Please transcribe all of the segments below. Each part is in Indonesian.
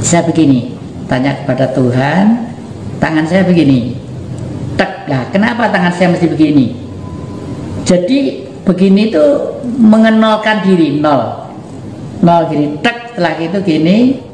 Saya begini, tanya kepada Tuhan, tangan saya begini, tek lah. Kenapa tangan saya mesti begini? Jadi begini itu mengenalkan diri, nol gini, tek, setelah itu gini.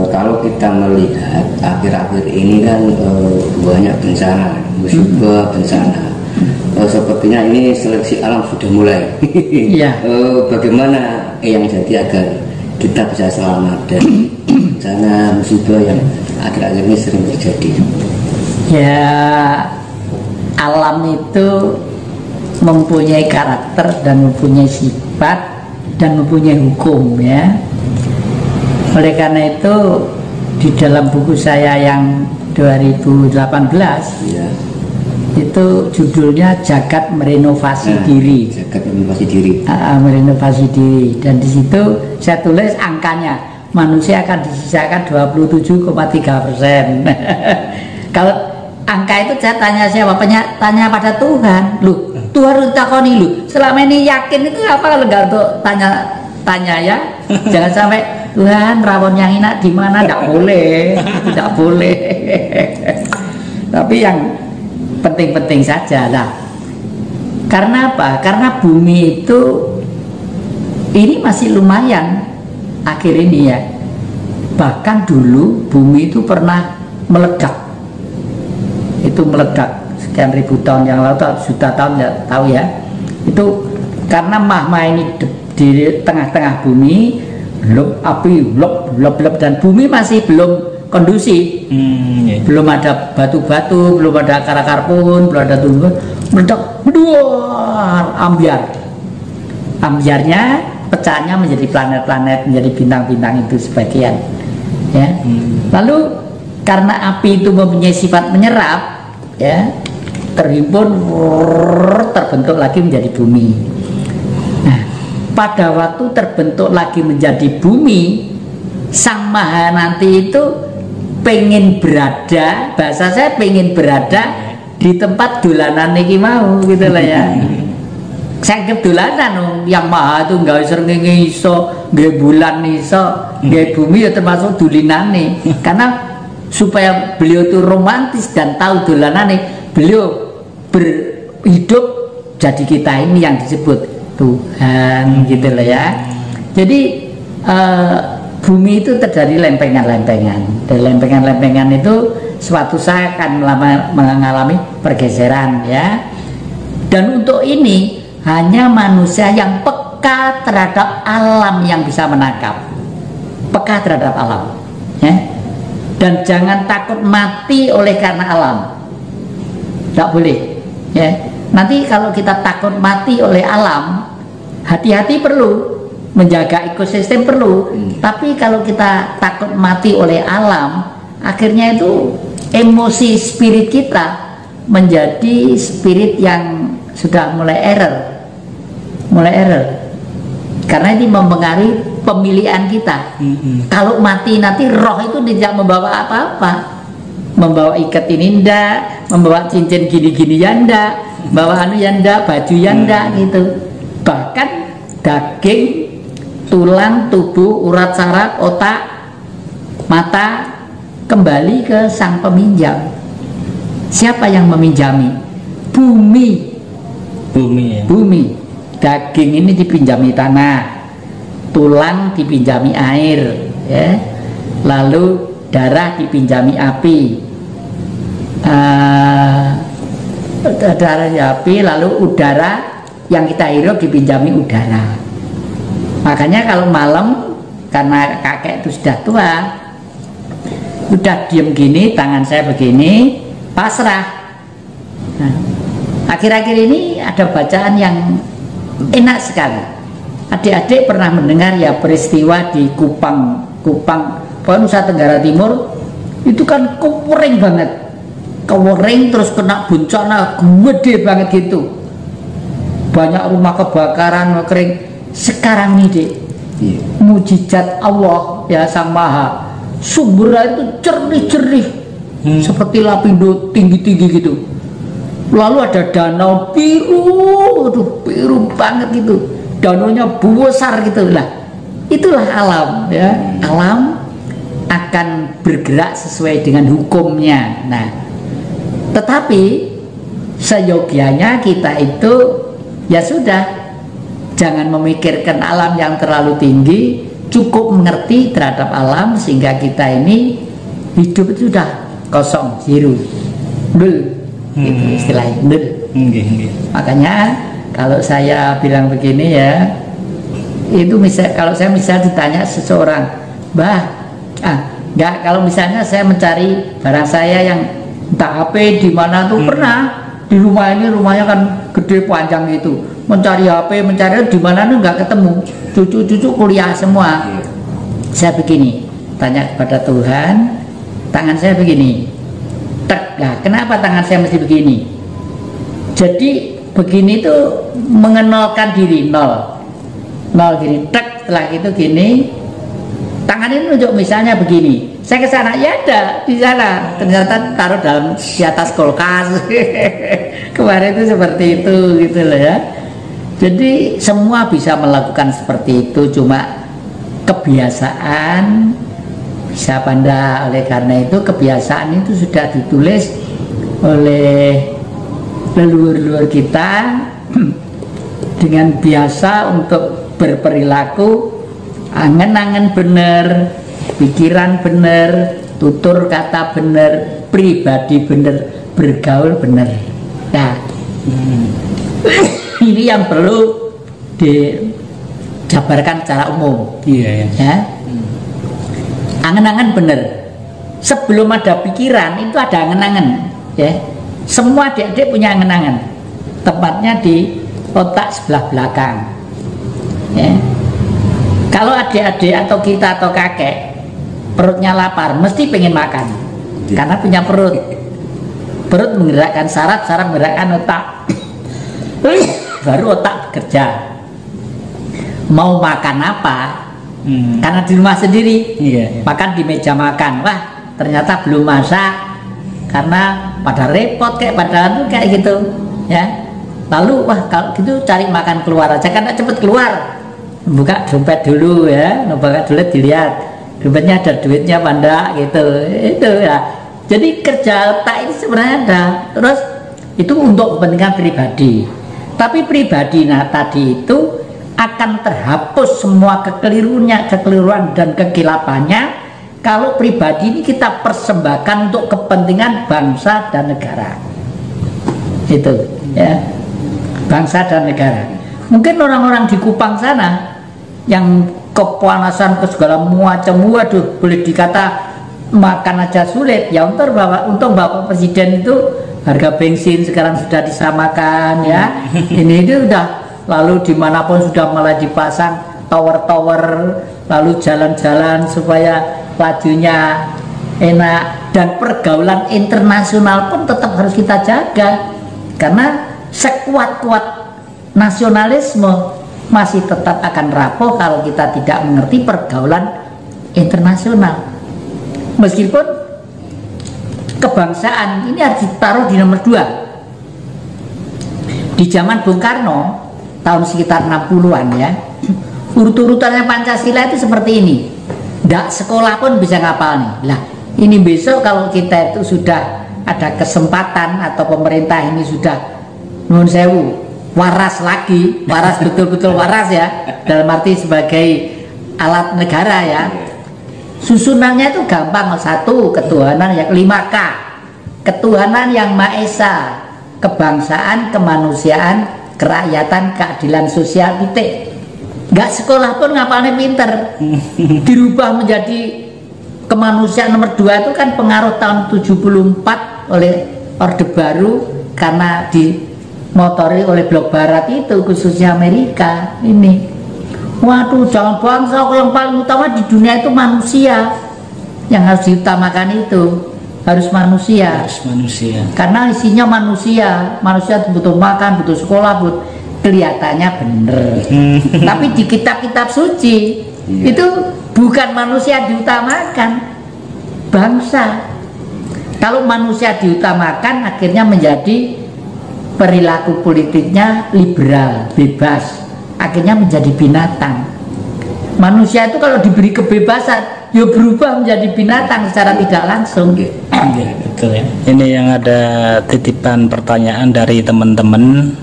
Kalau kita melihat akhir-akhir ini kan banyak bencana, musibah, bencana. Sepertinya ini seleksi alam sudah mulai. Iya. Bagaimana yang jadi agar kita bisa selamat dari bencana musibah yang akhir-akhir ini sering terjadi? Ya, alam itu mempunyai karakter dan mempunyai sifat dan mempunyai hukum, ya. Oleh karena itu di dalam buku saya yang 2018 ya, itu judulnya Jagat Merenovasi Diri. Jagat Merenovasi Diri. Merenovasi diri. Dan di situ saya tulis angkanya, manusia akan disisakan 27,3%. Kalau angka itu saya tanya siapa? Tanya pada Tuhan. Loh, Tuhan harus takoni lu. Selama ini yakin itu apa kalau nggak untuk tanya ya? Jangan sampai Tuhan rawon yang enak di mana? Tidak boleh, tidak boleh. Tapi yang penting-penting saja lah. Karena apa? Karena bumi itu ini masih lumayan akhir ini, ya. Bahkan dulu bumi itu pernah meledak. Itu meledak sekian ribu tahun yang lalu atau juta tahun, ya tahu ya. Itu karena magma ini di tengah-tengah bumi, api dan bumi masih belum kondusif, belum ada batu-batu, belum ada akar-akar pohon, belum ada tumbuhan, meledak, ambiarnya pecahnya menjadi planet-planet, menjadi bintang-bintang itu sebagian, ya. Lalu karena api itu mempunyai sifat menyerap, ya, terhimpun, terbentuk lagi menjadi bumi. Pada waktu terbentuk lagi menjadi bumi, Sang Maha nanti itu pengen berada, bahasa saya pengen berada di tempat dolanan niki mau, gitu lah, ya. Saya ke dolanan yang Maha itu nggak srengenge iso, nggak bulan iso, nggak bumi ya termasuk dulinane. Karena supaya beliau itu romantis dan tahu dolanane, beliau berhidup jadi kita ini yang disebut Tuhan, gitu loh, ya. Jadi bumi itu terdiri lempengan-lempengan. Dan lempengan-lempengan itu suatu saat akan mengalami pergeseran, ya. Dan untuk ini hanya manusia yang peka terhadap alam yang bisa menangkap, peka terhadap alam, ya. Dan jangan takut mati oleh karena alam, tidak boleh, ya. Nanti kalau kita takut mati oleh alam, hati-hati perlu, menjaga ekosistem perlu. Tapi kalau kita takut mati oleh alam, akhirnya itu emosi spirit kita menjadi spirit yang sudah mulai error. Karena ini mempengaruhi pemilihan kita. Kalau mati nanti roh itu tidak membawa apa-apa, membawa ikat ini ndak, membawa cincin gini-gini ya ndak, bawa anu ya ndak, baju ya ndak, gitu. Bahkan daging, tulang, tubuh, urat saraf, otak, mata kembali ke sang peminjam. Siapa yang meminjami? Bumi. Ya? Bumi. Daging ini dipinjami tanah, tulang dipinjami air, ya. Lalu darah dipinjami api, darah api, lalu udara yang kita hirup dipinjami udara. Makanya kalau malam, karena kakek itu sudah tua, udah diem gini, tangan saya begini, pasrah. Nah, akhir-akhir ini ada bacaan yang enak sekali. Adik-adik pernah mendengar ya peristiwa di Kupang, Nusa Tenggara Timur, itu kan kewering banget, terus kena bencana gede banget gitu. Banyak rumah kebakaran, kering. Sekarang nih, Dek, Iya. mujizat Allah ya Sang Maha. Sumber air itu jernih-jernih seperti lapindo tinggi-tinggi gitu. Lalu ada danau biru, aduh biru banget gitu. Danaunya besar gitu lah. Itulah alam ya. Alam akan bergerak sesuai dengan hukumnya. Nah, tetapi seyogianya kita itu ya sudah, jangan memikirkan alam yang terlalu tinggi, cukup mengerti terhadap alam sehingga kita ini hidup itu sudah kosong, zero, nol, itu istilahnya nol. Makanya kalau saya bilang begini ya, itu kalau saya ditanya seseorang, enggak, kalau misalnya saya mencari barang saya yang entah HP di mana tuh pernah di rumah ini, rumahnya kan gede panjang gitu, mencari HP, mencari di mana tuh nggak ketemu, cucu-cucu kuliah semua. Saya begini, tanya kepada Tuhan, tangan saya begini, tek, nah kenapa tangan saya mesti begini? Jadi begini tuh mengenalkan diri, nol gini, tek, setelah itu gini, tangan ini nunjuk misalnya begini, saya ke sana, ya ada di sana, ternyata taruh di atas kulkas. Kemarin itu seperti itu gitu loh ya. Jadi semua bisa melakukan seperti itu, cuma kebiasaan bisa pandai. Oleh karena itu kebiasaan itu sudah ditulis oleh leluhur-leluhur kita dengan biasa untuk berperilaku angen-angen bener, pikiran bener, tutur kata bener, pribadi bener, bergaul bener. Nah, ini yang perlu dijabarkan secara umum. Iya, ya. Angen-angen bener. Sebelum ada pikiran itu ada angen-angen. Ya. Semua adik-adik punya angen-angen. Tempatnya di otak sebelah belakang. Ya. Kalau adik-adik atau kita atau kakek perutnya lapar, mesti pengen makan karena punya perut. Perut menggerakkan saraf, saraf menggerakkan otak, baru otak bekerja. Mau makan apa? Karena di rumah sendiri, makan di meja makan. Wah, ternyata belum masak karena pada repot kayak gitu, ya. Lalu wah kalau gitu cari makan keluar aja, karena cepet keluar. Buka dompet dulu ya, buka dompet dilihat dompetnya ada duitnya apa enggak gitu, itu ya. Jadi kerja otak ini sebenarnya ada. Terus itu untuk kepentingan pribadi. Tapi pribadi tadi itu akan terhapus semua kekeliruan dan kegilapannya kalau pribadi ini kita persembahkan untuk kepentingan bangsa dan negara. Itu ya, bangsa dan negara. Mungkin orang-orang di Kupang sana yang kepanasan ke segala macam, waduh, boleh dikata makan aja sulit ya. Untuk Bapak Presiden itu harga bensin sekarang sudah disamakan ya. Ini itu udah, lalu dimanapun sudah mulai dipasang tower-tower, lalu jalan-jalan supaya lajunya enak, dan pergaulan internasional pun tetap harus kita jaga karena sekuat-kuat nasionalisme masih tetap akan rapuh kalau kita tidak mengerti pergaulan internasional. Meskipun kebangsaan ini harus ditaruh di nomor 2. Di zaman Bung Karno tahun sekitar 60-an ya, urut-urutannya Pancasila itu seperti ini. Nggak sekolah pun bisa ngapal nih. Lah, ini besok kalau kita itu sudah ada kesempatan atau pemerintah ini sudah nun sewu waras lagi, waras betul-betul waras ya, dalam arti sebagai alat negara ya. Susunannya itu gampang. 1, ketuhanan yang 5K, ketuhanan yang Maha Esa, kebangsaan, kemanusiaan, kerakyatan, keadilan sosial, titik. Nggak sekolah pun ngapalnya pinter. Dirubah menjadi kemanusiaan nomor 2 itu kan pengaruh tahun 74 oleh Orde Baru karena dimotori oleh blok barat itu, khususnya Amerika ini. Waduh, jangan bangsa, yang paling utama di dunia itu manusia. Yang harus diutamakan itu harus manusia. Karena isinya manusia. Manusia butuh makan, butuh sekolah, kelihatannya bener. Tapi di kitab-kitab suci Iya. Itu bukan manusia diutamakan, bangsa. Kalau manusia diutamakan, akhirnya menjadi perilaku politiknya liberal, bebas, akhirnya menjadi binatang. Manusia itu kalau diberi kebebasan, ya berubah menjadi binatang secara tidak langsung. Betul ya. Ini yang ada titipan pertanyaan dari teman-teman,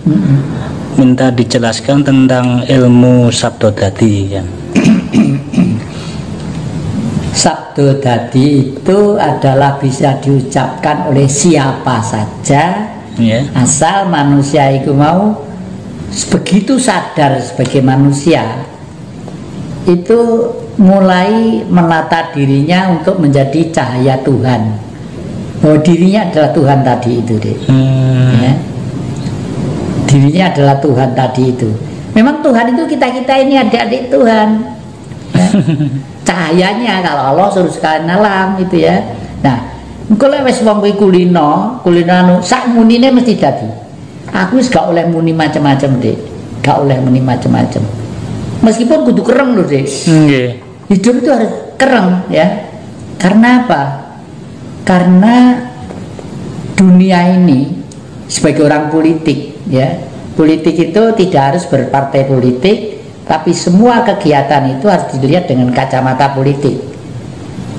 minta dijelaskan tentang ilmu sabdo dadi ya. Sabdo dadi itu adalah bisa diucapkan oleh siapa saja, Ya. asal manusia itu mau begitu sadar sebagai manusia, itu mulai menata dirinya untuk menjadi cahaya Tuhan. Bahwa dirinya adalah Tuhan tadi itu deh. Ya. Dirinya adalah Tuhan tadi itu. Memang Tuhan itu kita ini adik-adik Tuhan. Ya. Cahayanya kalau Allah suruh sekalian alam itu ya. Nah, kalau wis wong kuwi kulino anu sak munine mesti dadi. Aku wis gak oleh muni macam-macam, Dik. Gak oleh muni macam-macam. Meskipun kudu kereng lho, Dik. Nggih. Hidup itu harus kereng ya. Karena apa? Karena dunia ini sebagai orang politik ya. Politik itu tidak harus berpartai politik, tapi semua kegiatan itu harus dilihat dengan kacamata politik.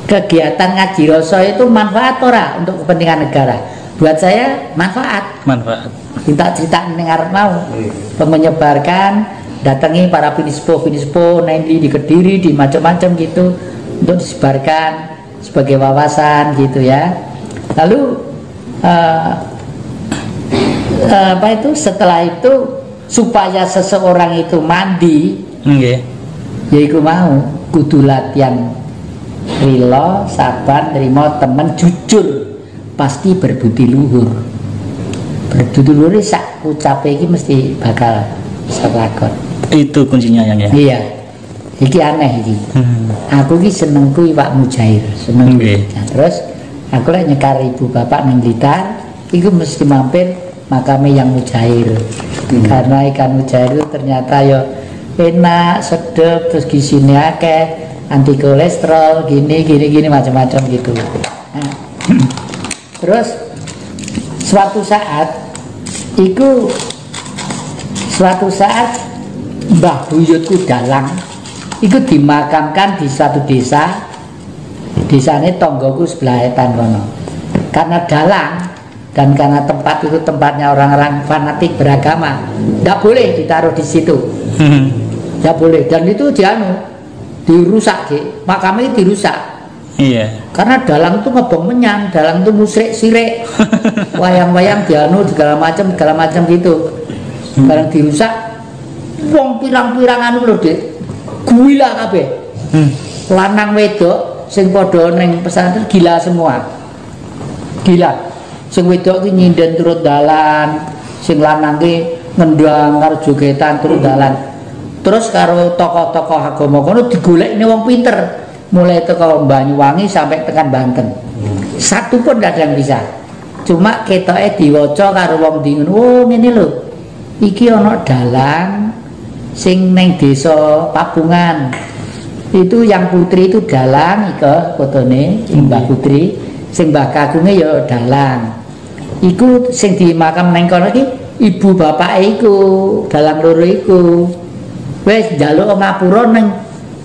Kegiatan ngaji rasa itu manfaat ora untuk kepentingan negara. Buat saya manfaat. Manfaat. Cerita dengar mau menyebarkan, datangi para pinispo nanti di Kediri, di macam-macam gitu untuk disebarkan sebagai wawasan gitu ya. Lalu apa itu setelah itu supaya seseorang itu mandi, Nggih. yaitu mau kudu latihan rilo, sabar, terima, temen, jujur, pasti berbudi luhur. Berbudi luhur sak ucape iki mesti bakal selakon. Itu kuncinya yang ya. Iya. Iki aneh iki. Aku iki senengku iwak mujair, seneng. Nggih. Nah, terus aku lek nyekar ibu bapak nang Blitar, iku mesti mampir makame yang mujair. Karena ikan mujair itu ternyata ya enak, sedep, terus gizinya akeh, anti kolesterol, gini macam-macam gitu. Nah, terus suatu saat Mbah Buyutku Dalang itu dimakamkan di satu desa. Desane tonggoku sebelah etan kono. Karena dalang dan karena tempat itu tempatnya orang-orang fanatik beragama, tidak boleh ditaruh di situ. Tidak boleh. Dan itu dirusak, makamnya dirusak. Iya. Karena dalang itu ngebong menyang, dalang itu musyrik sirik, wayang-wayang segala macam gitu. Barang dirusak, wong pirang-pirang anu lho, Dik. Gila kabeh. Lanang wedok sing padha ning pesantren gila semua. Gila. Sing wedok ki nyinden turut dalan, sing lanang ki ngendang karo jogetan turut dalan. Terus karo tokoh-tokoh agama kono digolekne wong pinter. Mulai teko Banyuwangi sampai tekan Banten. Satu pun tidak ada yang bisa. Cuma ketoke diwaca karo wong dingun. Oh ngene lho. Iki ana dalang sing neng desa Papungan. Itu yang putri itu dalang iko fotone, Mbah Putri, sing Mbah Kagunge ya dalang. Iku sing dimakam neng kono iki ibu bapake iku, dalang loro iku. Wis njaluk ngapura neng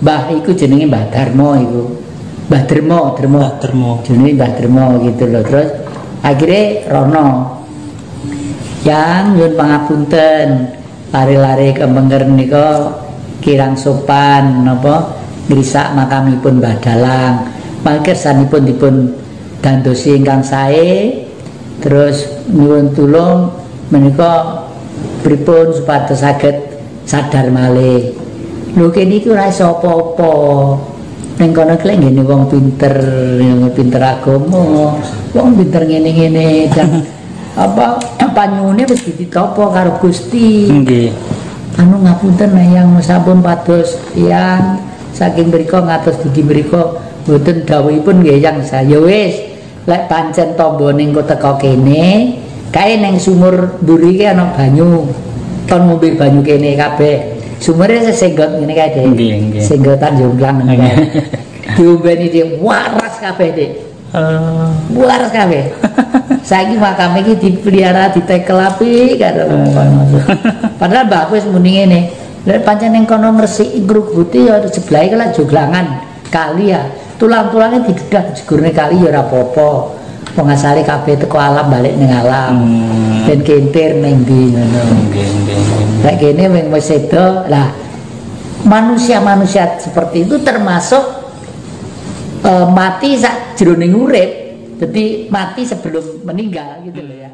Mbah iku jenenge Mbah Darmo iku. Mbah Darmo. Jenenge Mbah Darmo gitu loh. Terus akhirnya rono yang nyuwun pangapunten lari-lari ke Menger nika kirang sopan napa ngrisak makamipun Mbah Dalang. Mangkersanipun dipun dandosi ingkang sae. Terus nyuwun tulung menika pripun supados saged sadar malih. Lho kene iki ora iso apa-apa. Ning kono klek ngene wong pinter agama, wong pinter ngene-ngene dan apa panyune wis ditopo karo Gusti. Nggih. Anu ngapunten yang sampun pados tiyang saking mriku ngatos dugi mriku mboten dawuhipun nggih yang saya wis lek pancen tombo ning teko kene kae ning sumur mburi ki ana banyu. Ton ngombe banyu kene kabeh. Sumere sesenggot ngene kae, Dik. Nggih. Senggotan jomblang ngene kae. Diombeni Dik, waras kabeh, Dik. Waras kabeh. Saiki makame iki dipelihara ditekel apik karo kono. Padahal mbakku wis muni ngene. Lek pancen ning kono ngresiki ngruguti ya sebelahe kelak joglangan kali ya. Tulang-tulangnya digedah digurne kali ya ora apa-apa. Wong asale kabeh teko alam balik ning alam. Ben kentir ning ndi ngono. Nggih. Lek kene wis sedo lah manusia-manusia seperti itu termasuk mati sak jroning urip. Jadi mati sebelum meninggal gitu loh ya.